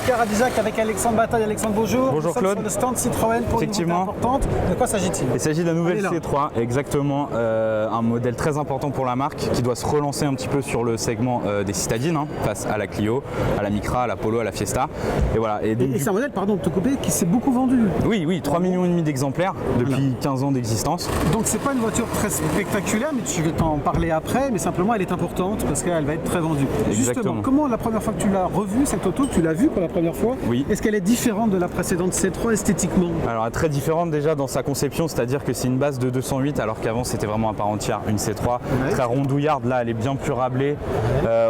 Caradisac avec Alexandre Bataille. Alexandre, bonjour. Bonjour Claude. Sur le stand Citroën pour une nouveauté importante. De quoi s'agit-il? Il s'agit de la nouvelle C3, exactement, un modèle très important pour la marque qui doit se relancer un petit peu sur le segment des citadines, face à la Clio, à la Micra, à la Polo, à la Fiesta. Et voilà. Et c'est un modèle, pardon de te couper, qui s'est beaucoup vendu. Oui, 3,5 millions d'exemplaires depuis 15 ans d'existence. Donc c'est pas une voiture très spectaculaire, mais tu veux t'en parler après, mais simplement elle est importante parce qu'elle va être très vendue. Exactement. Justement, comment la première fois que tu l'as revue, cette auto, tu l'as vue pour la première fois? Oui. Est-ce qu'elle est différente de la précédente C3 esthétiquement? Alors elle est très différente déjà dans sa conception, c'est-à-dire que c'est une base de 208 alors qu'avant c'était vraiment à part entière une C3, très rondouillarde. Là elle est bien plus rablée,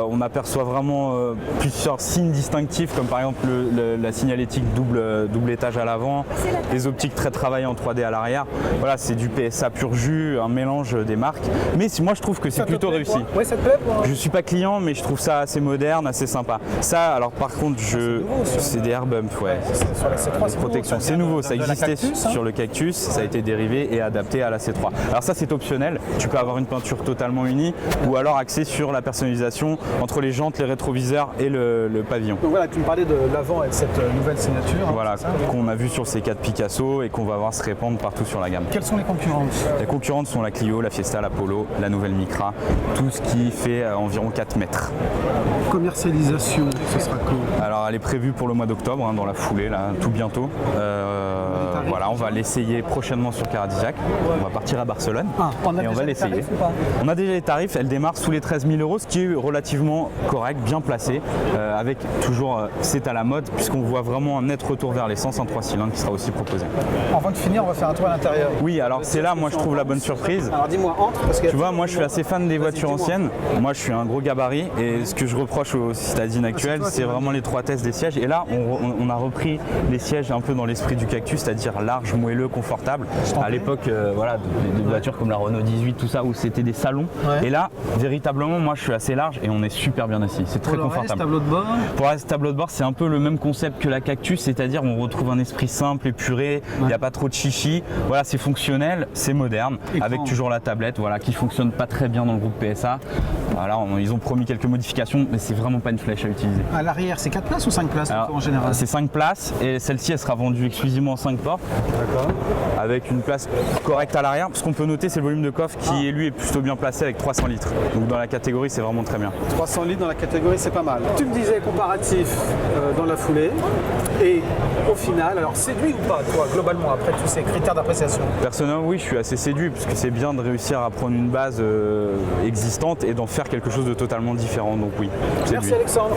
on aperçoit vraiment plusieurs signes distinctifs comme par exemple la signalétique double étage à l'avant, les optiques très travaillées en 3D à l'arrière. Voilà, c'est du PSA pur jus, un mélange des marques, mais moi je trouve que c'est plutôt réussi. Ouais, ça te plaît? Je suis pas client, mais je trouve ça assez moderne, assez sympa. Ça, alors par contre, c'est des air bumps, ouais. Sur la C3, c'est protection, c'est nouveau, ça existait sur le Cactus, ça a été dérivé et adapté à la C3. Alors ça, c'est optionnel, tu peux avoir une peinture totalement unie ou alors axé sur la personnalisation entre les jantes, les rétroviseurs et le pavillon. Donc voilà, tu me parlais de l'avant avec cette nouvelle signature. Voilà, qu'on a vu sur C4 Picasso et qu'on va voir se répandre partout sur la gamme. Quelles sont les concurrentes? Les concurrentes sont la Clio, la Fiesta, la Polo, la nouvelle Micra, tout ce qui fait environ 4 mètres. Commercialisation, ce sera quand? Alors elle est prévue pour le mois d'octobre, dans la foulée, là, tout bientôt. Voilà, on va l'essayer prochainement sur Caradisac. On va partir à Barcelone et on va l'essayer. On a déjà les tarifs, elle démarre sous les 13 000 €, ce qui est relativement correct, bien placé, avec toujours, c'est à la mode, puisqu'on voit vraiment un net retour vers l'essence, un 3 cylindres qui sera aussi proposé. Avant de finir, on va faire un tour à l'intérieur. Oui, alors c'est là, moi je trouve la bonne surprise. Alors dis-moi, entre, parce que tu vois, moi je suis assez fan des voitures anciennes. Moi je suis un gros gabarit et ce que je reproche aux citadines actuelles, c'est vraiment l'étroitesse des sièges. Et là, on a repris les sièges un peu dans l'esprit du Cactus, c'est-à-dire large, moelleux, confortable. À l'époque, voilà, des voitures comme la Renault 18, tout ça, où c'était des salons. Et là, véritablement, moi je suis assez large et on est super bien assis. C'est très confortable. Tableau de bord. Pour le tableau de bord, c'est un peu le même concept que la Cactus, c'est-à-dire on retrouve un esprit simple, épuré, il n'y a pas trop de chichi. Voilà, c'est fonctionnel, c'est moderne, avec toujours la tablette, voilà, qui fonctionne pas très bien dans le groupe PSA. Voilà, ils ont promis quelques modifications, mais c'est vraiment pas une flèche à utiliser. À l'arrière, c'est 4 places ou 5 places? Alors, en général? C'est 5 places et celle-ci, elle sera vendue exclusivement en 5 portes. D'accord. Avec une place correcte à l'arrière. Ce qu'on peut noter, c'est le volume de coffre qui, lui, est plutôt bien placé avec 300 litres. Donc dans la catégorie, c'est vraiment très bien. 300 litres dans la catégorie, c'est pas mal. Tu me disais comparatif dans la foulée. Et au final, alors séduit ou pas, toi, globalement, après tous ces critères d'appréciation? Personnellement, oui, je suis assez séduit, puisque c'est bien de réussir à prendre une base existante et d'en faire quelque chose de totalement différent. Donc oui, séduit. Merci Alexandre.